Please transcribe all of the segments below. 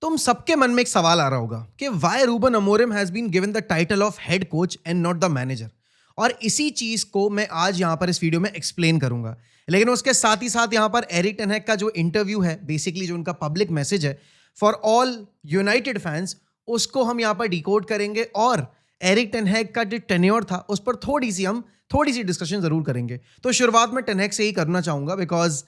तुम सबके मन में एक सवाल आ रहा होगा कि why Ruben Amorim has been given the title of head coach and not the manager. और इसी चीज को मैं आज यहाँ पर इस वीडियो में एक्सप्लेन करूंगा। लेकिन उसके साथ ही साथ यहाँ पर एरिक टेन हैग का जो इंटरव्यू है, बेसिकली जो उनका पब्लिक मैसेज है फॉर ऑल यूनाइटेड फैंस, उसको हम यहाँ पर डिकोड करेंगे और एरिक टेन हैग का जो टेन्योर था उस पर थोड़ी सी डिस्कशन जरूर करेंगे। तो शुरुआत में टेन हैग से ही करना चाहूंगा बिकॉज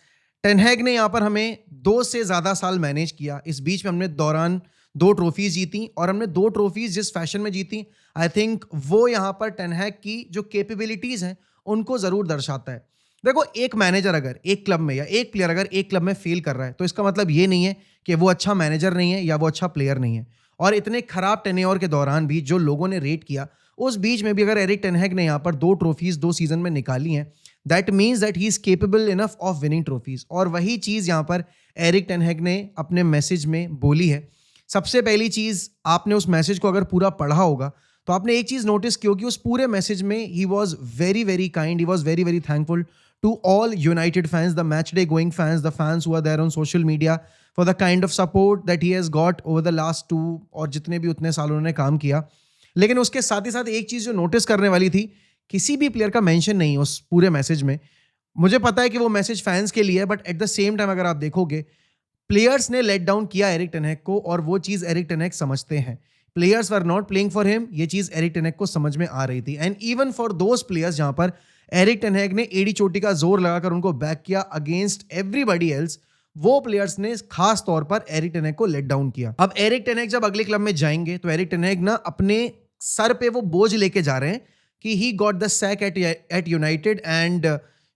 टेन हैग ने यहाँ पर हमें 2 से ज़्यादा साल मैनेज किया। इस बीच में हमने दौरान 2 ट्रॉफीज जीती और हमने 2 ट्रॉफीज जिस फैशन में जीती, आई थिंक वो यहाँ पर टेन हैग की जो कैपेबिलिटीज़ हैं उनको ज़रूर दर्शाता है। देखो, एक मैनेजर अगर एक क्लब में या एक प्लेयर अगर एक क्लब में फेल कर रहा है तो इसका मतलब ये नहीं है कि वो अच्छा मैनेजर नहीं है या वो अच्छा प्लेयर नहीं है। और इतने खराब टेन्योर के दौरान भी जो लोगों ने रेट किया, उस बीच में भी अगर एरिक टेन हैग ने यहाँ पर 2 ट्रॉफीज 2 सीजन में निकाली हैं, that means that he is capable enough of winning trophies. और वही चीज़ यहाँ पर एरिक टेन हैग ने अपने मैसेज में बोली है। सबसे पहली चीज़, आपने उस मैसेज को अगर पूरा पढ़ा होगा तो आपने एक चीज़ नोटिस की होगी, उस पूरे मैसेज में he was very very kind, he was very very thankful to all United fans, the match day going fans, the fans who are there on social media, for the kind of support that he has got over the last 2 और जितने भी उतने साल उन्होंने काम किया। लेकिन उसके साथ ही साथ एक चीज़ जो नोटिस करने वाली थी, किसी भी प्लेयर का मेंशन नहीं उस पूरे मैसेज में। मुझे पता है कि वो मैसेज फैंस के लिए है, but at the same time अगर आप देखोगे, प्लेयर्स ने लेट डाउन किया एरिक टेन हैग को और वो चीज़ एरिक टेन हैग समझते हैं। Players were not playing for him, ये चीज़ एरिक टेन हैग को समझ में आ रही थी। And even for those players जहां पर एरिक टेन हैग ने एड़ी चोटी का जोर लगाकर उनको बैक किया अगेंस्ट एवरीबडी एल्स, वो प्लेयर्स ने खास तौर पर एरिक टेन हैग को लेट डाउन किया। अब एरिक टेन हैग जब अगले क्लब में जाएंगे तो एरिक टेन हैग ना अपने सर पे वो बोझ लेके जा रहे हैं कि he got the sack at United. And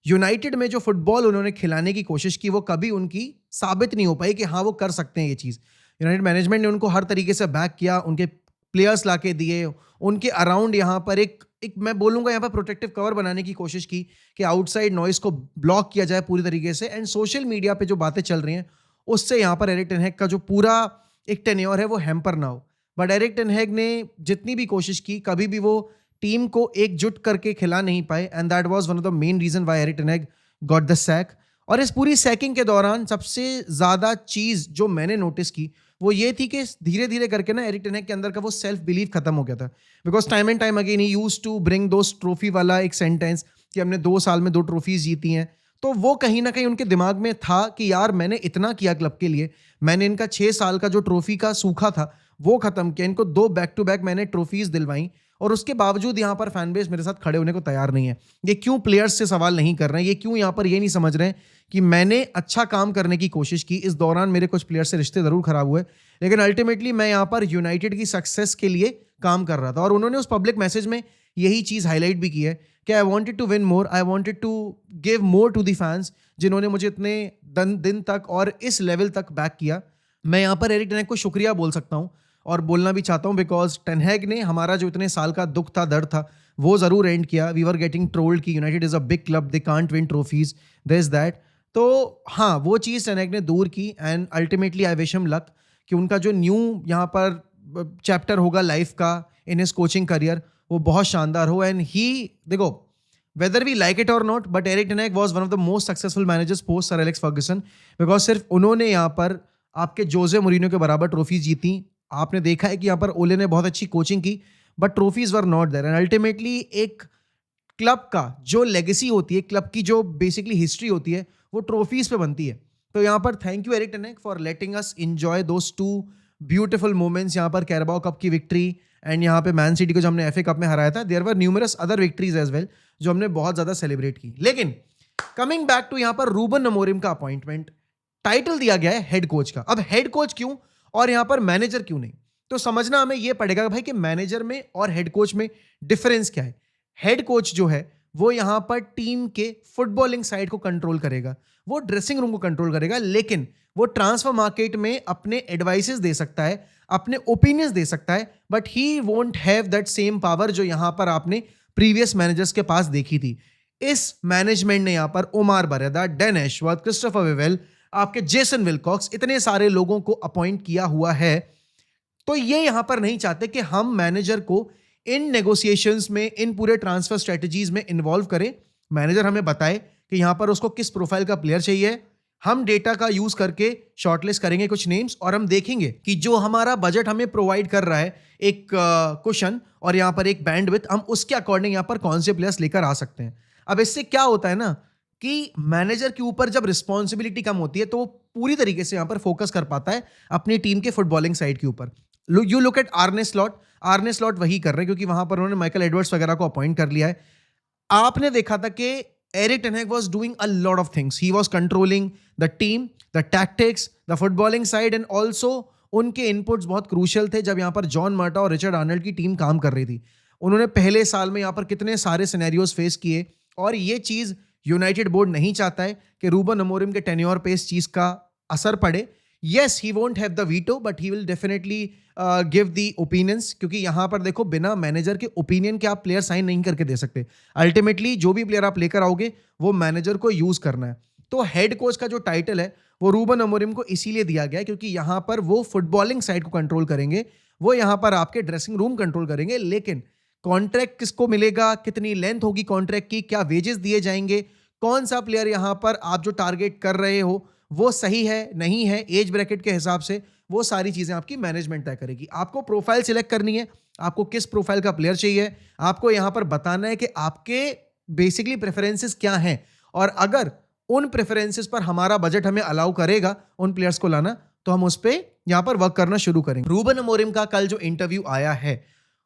United में जो फुटबॉल उन्होंने खिलाने की कोशिश की वो कभी उनकी साबित नहीं हो पाई कि हाँ वो कर सकते हैं ये चीज़। यूनाइटेड मैनेजमेंट ने उनको हर तरीके से बैक किया, उनके प्लेयर्स लाके दिए, उनके अराउंड यहाँ पर एक एक मैं बोलूँगा यहाँ पर प्रोटेक्टिव कवर बनाने की कोशिश की कि आउटसाइड नॉइस को ब्लॉक किया जाए पूरी तरीके से। एंड सोशल मीडिया पे जो बातें चल रही हैं उससे यहाँ पर एरिक टेन हैग का जो पूरा एक टेन्योर है वो हैम्पर ना हो। बट एरिक टेन हैग ने जितनी भी कोशिश की, कभी भी वो टीम को एकजुट करके खिला नहीं पाए। And that was one of the main reason why Erik ten Hag got the sack. और इस पूरी सैकिंग के दौरान सबसे ज़्यादा चीज़ जो मैंने नोटिस की वो ये थी कि धीरे धीरे करके ना एरिक टेन हैग के अंदर का वो सेल्फ बिलीव खत्म हो गया था। Because time and time again he used to bring those trophy वाला एक सेंटेंस कि हमने 2 साल में 2 ट्रॉफीज जीती हैं। तो वो कहीं ना कहीं उनके दिमाग में था कि यार मैंने इतना किया क्लब के लिए, मैंने इनका 6 साल का जो ट्रॉफी का सूखा था वो खत्म किया, इनको 2 बैक टू बैक मैंने ट्रॉफीज दिलवाई और उसके बावजूद यहाँ पर फैन बेस मेरे साथ खड़े होने को तैयार नहीं है। ये क्यों प्लेयर्स से सवाल नहीं कर रहे हैं, ये क्यों यहाँ पर ये नहीं समझ रहे हैं कि मैंने अच्छा काम करने की कोशिश की, इस दौरान मेरे कुछ प्लेयर्स से रिश्ते ज़रूर खराब हुए, लेकिन अल्टीमेटली मैं यहाँ पर यूनाइटेड की सक्सेस के लिए काम कर रहा था। और उन्होंने उस पब्लिक मैसेज में यही चीज़ हाईलाइट भी की है कि I wanted to win more, I wanted to give more to the fans, जिन्होंने मुझे इतने दिन तक और इस लेवल तक बैक किया। मैं यहाँ पर एरिक टेन हैग को शुक्रिया बोल सकता हूँ और बोलना भी चाहता हूँ बिकॉज टेन हैग ने हमारा जो इतने साल का दुख था, दर्द था, वो ज़रूर एंड किया। वी वर गेटिंग ट्रोल्ड कि United is a big club, they can't win trophies, this that. तो हाँ, वो चीज़ टेन हैग ने दूर की and ultimately I wish him luck कि उनका जो न्यू यहाँ पर चैप्टर होगा लाइफ का इन हिज कोचिंग करियर वो बहुत शानदार हो। एंड ही, देखो, whether we like it or not, but Erik ten Hag was one of the most successful managers post sir Alex Ferguson. Because सिर्फ उन्होंने यहाँ पर आपके जोजे मोरिनो के बराबर ट्रॉफी जीती। आपने देखा है कि यहाँ पर ओले ने बहुत अच्छी कोचिंग की, but trophies were not there. And ultimately एक क्लब का जो लेगेसी होती है, क्लब की जो बेसिकली हिस्ट्री होती है, वो ट्रॉफीज पे बनती है। तो यहाँ पर thank you Erik ten Hag for letting us enjoy those 2 beautiful moments. यहाँ पर कैराबाओ कप की विक्ट्री एंड यहाँ पे मैन सिटी को जो हमने एफए कप में हराया था, there were numerous other victories as well जो हमने बहुत ज़्यादा सेलिब्रेट की। लेकिन कमिंग बैक टू यहाँ पर रूबन अमोरिम का अपॉइंटमेंट, टाइटल दिया गया है हेड कोच का। अब हेड कोच क्यों और यहाँ पर मैनेजर क्यों नहीं, तो समझना हमें यह पड़ेगा भाई कि मैनेजर में और हेड कोच में डिफरेंस क्या है। हेड कोच जो है वो यहाँ पर टीम के फुटबॉलिंग साइड को कंट्रोल करेगा, वो ड्रेसिंग रूम को कंट्रोल करेगा, लेकिन वो ट्रांसफर मार्केट में अपने एडवाइसेस दे सकता है, अपने ओपिनियंस दे सकता है, but he won't have that same power जो यहाँ पर आपने प्रीवियस मैनेजर्स के पास देखी थी। इस मैनेजमेंट ने यहाँ पर Omar Berrada, Dan Ashworth, Christopher Vivell, आपके जेसन विलकॉक्स, इतने सारे लोगों को अपॉइंट किया हुआ है। तो ये यहां पर नहीं चाहते कि हम मैनेजर को इन नेगोशिएशंस में, इन पूरे ट्रांसफर स्ट्रेटजीज में इन्वॉल्व करें। मैनेजर हमें बताए कि यहां पर उसको किस प्रोफाइल का प्लेयर चाहिए, हम डेटा का यूज करके शॉर्टलिस्ट करेंगे कुछ नेम्स और हम देखेंगे कि जो हमारा बजट हमें प्रोवाइड कर रहा है एक कुशन और यहाँ पर एक बैंडविड्थ, हम उसके अकॉर्डिंग यहाँ पर कौन से प्लेयर्स लेकर आ सकते हैं। अब इससे क्या होता है ना कि मैनेजर के ऊपर जब रिस्पॉन्सिबिलिटी कम होती है तो वो पूरी तरीके से यहाँ पर फोकस कर पाता है अपनी टीम के फुटबॉलिंग साइड के ऊपर। You look at आर्ने slot, आर्ने slot वही कर रहे हैं क्योंकि वहां पर उन्होंने माइकल एडवर्ड्स वगैरह को अपॉइंट कर लिया है। आपने देखा था कि Erik ten Hag was doing a lot of things, he was controlling the team, the tactics, the footballing side and also उनके इनपुट्स बहुत क्रूशियल थे जब यहाँ पर जॉन मार्टा और रिचर्ड आर्नल्ड की टीम काम कर रही थी। उन्होंने पहले साल में यहाँ पर कितने सारे सिनेरियोज फेस किए और ये चीज़ यूनाइटेड बोर्ड नहीं चाहता है कि रूबन अमोरिम के टेन्योर पे इस चीज़ का असर पड़े। Yes, he won't have the veto but he will definitely give the opinions, क्योंकि यहाँ पर देखो बिना मैनेजर के ओपिनियन के आप प्लेयर साइन नहीं करके दे सकते। अल्टीमेटली जो भी प्लेयर आप लेकर आओगे वो मैनेजर को यूज करना है। तो हेड कोच का जो टाइटल है वो रूबन अमोरिम को इसीलिए दिया गया है क्योंकि यहाँ पर वो फुटबॉलिंग साइड को कंट्रोल करेंगे, वो यहाँ पर आपके ड्रेसिंग रूम कंट्रोल करेंगे। लेकिन कॉन्ट्रैक्ट किसको मिलेगा, कितनी लेंथ होगी कॉन्ट्रैक्ट की, क्या वेजेस दिए जाएंगे, कौन सा प्लेयर यहाँ पर आप जो टारगेट कर रहे हो वो सही है नहीं है, एज ब्रैकेट के हिसाब से, वो सारी चीजें आपकी मैनेजमेंट तय करेगी। आपको प्रोफाइल सिलेक्ट करनी है, आपको किस प्रोफाइल का प्लेयर चाहिए, आपको यहां पर बताना है कि आपके बेसिकली प्रेफरेंसेस क्या हैं और अगर उन प्रेफरेंसेस पर हमारा बजट हमें अलाउ करेगा उन प्लेयर्स को लाना तो हम उस पर यहां पर वर्क करना शुरू करेंगे। रूबन अमोरिम का कल जो इंटरव्यू आया है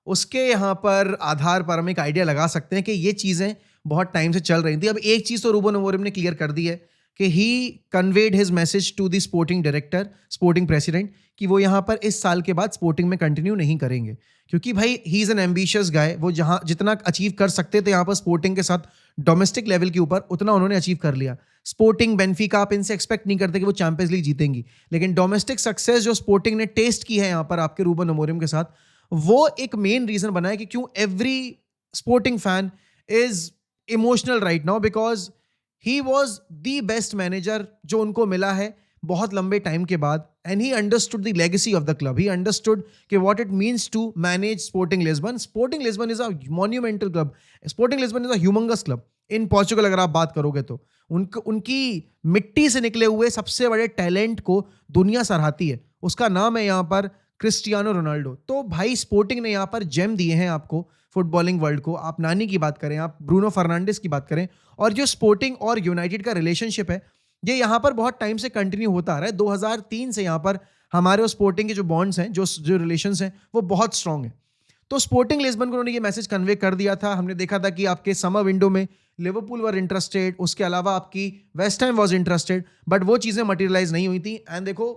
उसके यहां पर आधार पर हम एक आइडिया लगा सकते हैं कि ये चीजें बहुत टाइम से चल रही थी। अब एक चीज तो रूबन अमोरिम ने क्लियर कर दी है कि he conveyed his message to the sporting director, sporting president, कि वो यहाँ पर इस साल के बाद स्पोर्टिंग में कंटिन्यू नहीं करेंगे क्योंकि भाई ही इज़ एन एम्बिशियस गाय। वो जहाँ जितना अचीव कर सकते थे यहाँ पर स्पोर्टिंग के साथ डोमेस्टिक लेवल के ऊपर उतना उन्होंने अचीव कर लिया। स्पोर्टिंग, बेनफिका, आप इनसे एक्सपेक्ट नहीं करते कि वो चैंपियंस लीग जीतेंगी, लेकिन डोमेस्टिक सक्सेस जो स्पोर्टिंग ने टेस्ट की है यहाँ पर आपके रूबन अमोरिम के साथ, वो एक मेन रीजन बना है कि क्यों every sporting fan is emotional right now because he was the best manager जो उनको मिला है बहुत लंबे टाइम के बाद and he understood the legacy of the club, he understood कि what it means to manage Sporting Lisbon. Sporting Lisbon is a monumental club, Sporting Lisbon is a humongous club in Portugal. अगर आप बात करोगे तो उनकी मिट्टी से निकले हुए सबसे बड़े टैलेंट को दुनिया सराहती है, उसका नाम है यहाँ पर क्रिस्टियानो रोनाल्डो। तो भाई स्पोर्टिंग ने यहाँ पर जेम दिए हैं आपको फुटबॉलिंग वर्ल्ड को। आप नानी की बात करें, आप ब्रूनो फर्नांडिस की बात करें, और जो स्पोर्टिंग और यूनाइटेड का रिलेशनशिप है ये यहाँ पर बहुत टाइम से कंटिन्यू होता आ रहा है। 2003 से यहाँ पर हमारे और स्पोर्टिंग के जो बॉन्ड्स हैं, जो रिलेशंस हैं, वो बहुत स्ट्रांग है। तो स्पोर्टिंग लिस्बन को उन्होंने ये मैसेज कन्वे कर दिया था। हमने देखा था कि आपके समर विंडो में लिवरपूल वर इंटरेस्टेड, उसके अलावा आपकी West Ham was interested, but वो चीज़ें मटेरियलाइज नहीं हुई थी। एंड देखो,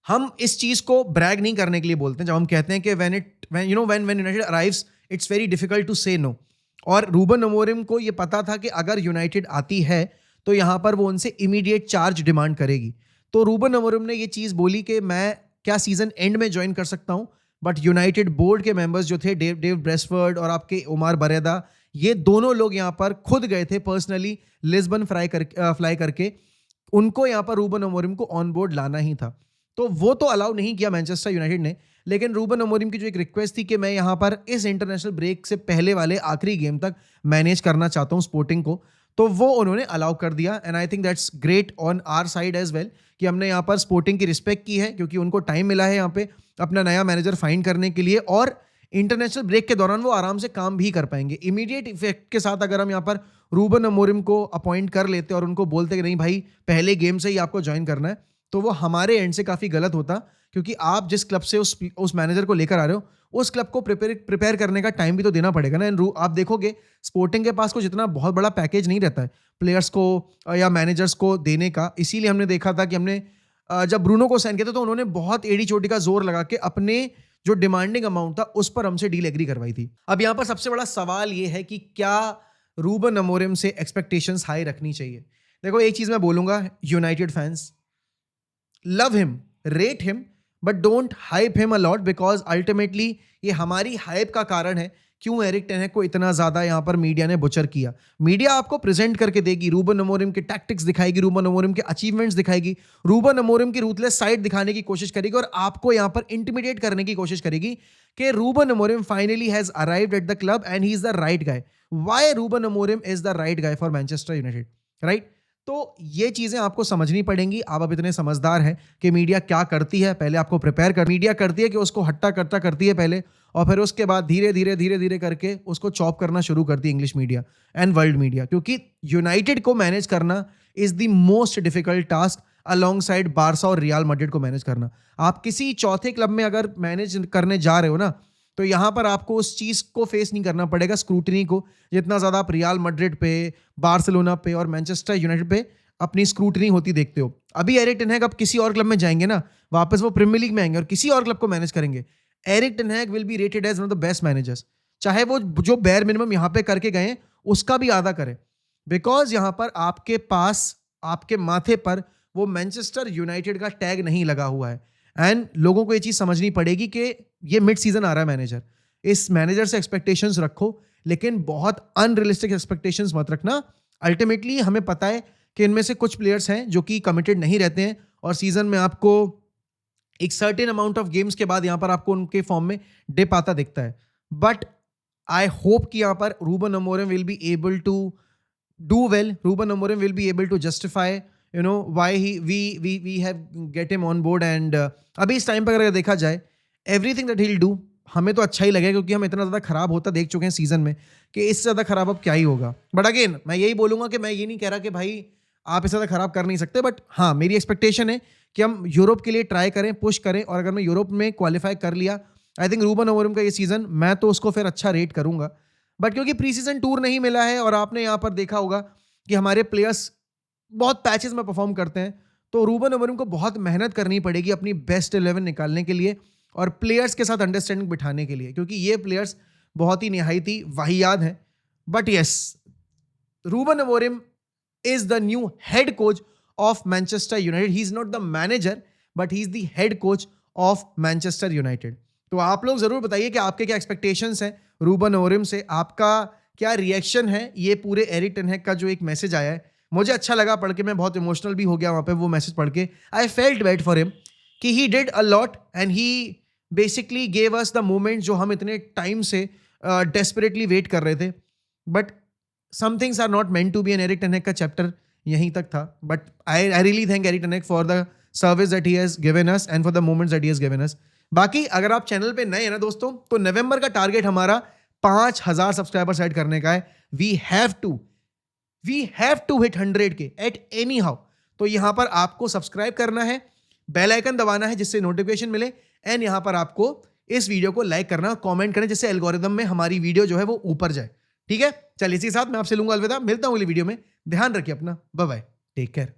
हम इस चीज को ब्रैग नहीं करने के लिए बोलते हैं जब हम कहते हैं कि when United arrives it's very difficult to say no. और रूबन अमोरिम को ये पता था कि अगर यूनाइटेड आती है तो यहाँ पर वो उनसे इमीडिएट चार्ज डिमांड करेगी। तो रूबन अमोरिम ने ये चीज़ बोली कि मैं क्या सीजन एंड में ज्वाइन कर सकता हूँ, बट यूनाइटेड बोर्ड के मेंबर्स जो थे डेव ब्रेसफर्ड और आपके उमार बरेदा, ये दोनों लोग यहाँ पर खुद गए थे पर्सनली लिस्बन फ्लाई करके। उनको यहाँ पर रूबन अमोरिम को ऑन बोर्ड लाना ही था, तो वो तो अलाउ नहीं किया मैनचेस्टर यूनाइटेड ने। लेकिन रूबन अमोरिम की जो एक रिक्वेस्ट थी कि मैं यहाँ पर इस इंटरनेशनल ब्रेक से पहले वाले आखिरी गेम तक मैनेज करना चाहता हूँ स्पोर्टिंग को, तो वो उन्होंने अलाउ कर दिया। And I think that's great on our side as well कि हमने यहाँ पर स्पोर्टिंग की रिस्पेक्ट की है क्योंकि उनको टाइम मिला है यहाँ पे अपना नया मैनेजर फाइंड करने के लिए, और इंटरनेशनल ब्रेक के दौरान वो आराम से काम भी कर पाएंगे। इमीडिएट इफेक्ट के साथ अगर हम यहाँ पर रूबन अमोरिम को अपॉइंट कर लेते और उनको बोलते कि नहीं भाई पहले गेम से ही आपको ज्वाइन करना है, तो वो हमारे एंड से काफ़ी गलत होता क्योंकि आप जिस क्लब से उस मैनेजर को लेकर आ रहे हो उस क्लब को प्रिपेयर करने का टाइम भी तो देना पड़ेगा ना। एंड आप देखोगे स्पोर्टिंग के पास कुछ इतना बहुत बड़ा पैकेज नहीं रहता है प्लेयर्स को या मैनेजर्स को देने का। इसीलिए हमने देखा था कि हमने जब ब्रूनो को साइन किया था तो उन्होंने बहुत एड़ी चोटी का जोर लगा के अपने जो डिमांडिंग अमाउंट था उस पर हमसे डील एग्री करवाई थी। अब यहाँ पर सबसे बड़ा सवाल ये है कि क्या रूबन अमोरिम से एक्सपेक्टेशंस हाई रखनी चाहिए। देखो एक चीज़ मैं बोलूँगा, United fans love him, rate him, but don't hype him a lot because ultimately ये हमारी हाइप का कारण है क्यों एरिक टेन हैग को इतना ज़्यादा यहाँ पर मीडिया ने बुचर किया। मीडिया आपको प्रेजेंट करके देगी, रूबन अमोरिम के टैक्टिक्स दिखाएगी, रूबन अमोरिम के अचीवमेंट्स दिखाएगी, रूबन अमोरिम की रूथलेस साइड दिखाने की कोशिश करेगी और आपको यहाँ पर इंटिमिडेट करने की कोशिश करेगी कि Ruben Amorim finally has arrived at the club and he is the right guy. Why Ruben Amorim is the right guy for Manchester United, right? तो ये चीज़ें आपको समझनी पड़ेंगी। आप अब इतने समझदार हैं कि मीडिया क्या करती है, पहले आपको प्रिपेयर कर मीडिया करती है कि उसको हट्टा-कट्टा करती है पहले और फिर उसके बाद धीरे-धीरे, धीरे-धीरे करके उसको चॉप करना शुरू करती है English media and world media. क्योंकि यूनाइटेड को मैनेज करना is the most difficult task alongside Barca और रियल मैड्रिड को मैनेज करना। आप किसी चौथे क्लब में अगर मैनेज करने जा रहे हो ना, तो यहाँ पर आपको उस चीज़ को फेस नहीं करना पड़ेगा, स्क्रूटनी को, जितना ज़्यादा आप रियल मैड्रिड पे, बार्सिलोना पे और मैनचेस्टर यूनाइटेड पे अपनी स्क्रूटनी होती देखते हो। अभी एरिक टेन हैग अब किसी और क्लब में जाएंगे ना, वापस वो प्रीमियर लीग में आएंगे और किसी और क्लब को मैनेज करेंगे। Erik ten Hag will be rated as one of the best managers, चाहे वो जो बेयर मिनिमम यहाँ पे करके गए उसका भी आधा करें, बिकॉज यहाँ पर आपके पास, आपके माथे पर वो मैनचेस्टर यूनाइटेड का टैग नहीं लगा हुआ है। एंड लोगों को ये चीज़ समझनी पड़ेगी कि ये मिड सीजन आ रहा है मैनेजर, इस मैनेजर से एक्सपेक्टेशंस रखो, लेकिन बहुत अनरियलिस्टिक एक्सपेक्टेशंस मत रखना। अल्टीमेटली हमें पता है कि इनमें से कुछ प्लेयर्स हैं जो कि कमिटेड नहीं रहते हैं और सीजन में आपको एक सर्टेन अमाउंट ऑफ गेम्स के बाद यहाँ पर आपको उनके फॉर्म में डिप आता दिखता है। बट आई होप कि यहाँ पर Ruben Amorim will be able to do well, Ruben Amorim will be able to justify why we have get him on board and अभी इस टाइम पर अगर देखा जाए everything that he'll do हमें तो अच्छा ही लगेगा, क्योंकि हम इतना ज़्यादा खराब होता देख चुके हैं सीजन में कि इससे ज़्यादा खराब अब क्या ही होगा। बट अगेन मैं यही बोलूँगा कि मैं ये नहीं कह रहा कि भाई आप इससे ज़्यादा खराब कर नहीं सकते, बट हाँ मेरी एक्सपेक्टेशन है कि हम यूरोप के लिए ट्राई करें, पुश करें, और अगर मैं यूरोप में क्वालिफाई कर लिया, आई थिंक रूबन अमोरिम का ये सीज़न मैं तो उसको फिर अच्छा रेट करूँगा। बट क्योंकि प्री सीजन टूर नहीं मिला है और आपने यहाँ पर देखा होगा कि हमारे प्लेयर्स बहुत पैचेस में परफॉर्म करते हैं, तो रूबन अमोरिम को बहुत मेहनत करनी पड़ेगी अपनी बेस्ट 11 निकालने के लिए और प्लेयर्स के साथ अंडरस्टैंडिंग बिठाने के लिए, क्योंकि ये प्लेयर्स बहुत ही निहायती वाहियात हैं। But yes, Ruben Amorim is the new head coach of Manchester United. He is not the manager but he is the head coach of Manchester United. तो आप लोग जरूर बताइए कि आपके क्या एक्सपेक्टेशंस हैं रूबन अमोरिम से, आपका क्या रिएक्शन है ये पूरे एरिक टेन हैग का जो एक मैसेज आया है। मुझे अच्छा लगा पढ़ के, मैं बहुत इमोशनल भी हो गया वहाँ पे वो मैसेज पढ़ के। I felt bad for him कि he did a lot and he basically gave us the moment जो हम इतने टाइम से डेस्परेटली वेट कर रहे थे। But some things are not meant to be an. Erik ten Hag का chapter यहीं तक था, but I really thank Erik ten Hag for the service that he has given us and for the moments that he has given us. बाकी अगर आप channel पे नए हैं ना दोस्तों, तो नवंबर का टारगेट हमारा 5000 सब्सक्राइबर सेट करने का है। वी हैव टू हिट 100 के एट एनी हाउ। तो यहां पर आपको सब्सक्राइब करना है, बेल आइकन दबाना है जिससे नोटिफिकेशन मिले, एंड यहां पर आपको इस वीडियो को लाइक करना और कमेंट करना जिससे एल्गोरिदम में हमारी वीडियो जो है वो ऊपर जाए। ठीक है, चलिए इसी के साथ मैं आपसे लूंगा अलविदा, मिलता हूं अगली वीडियो में। ध्यान रखिए अपना, बाय बाय, टेक केयर।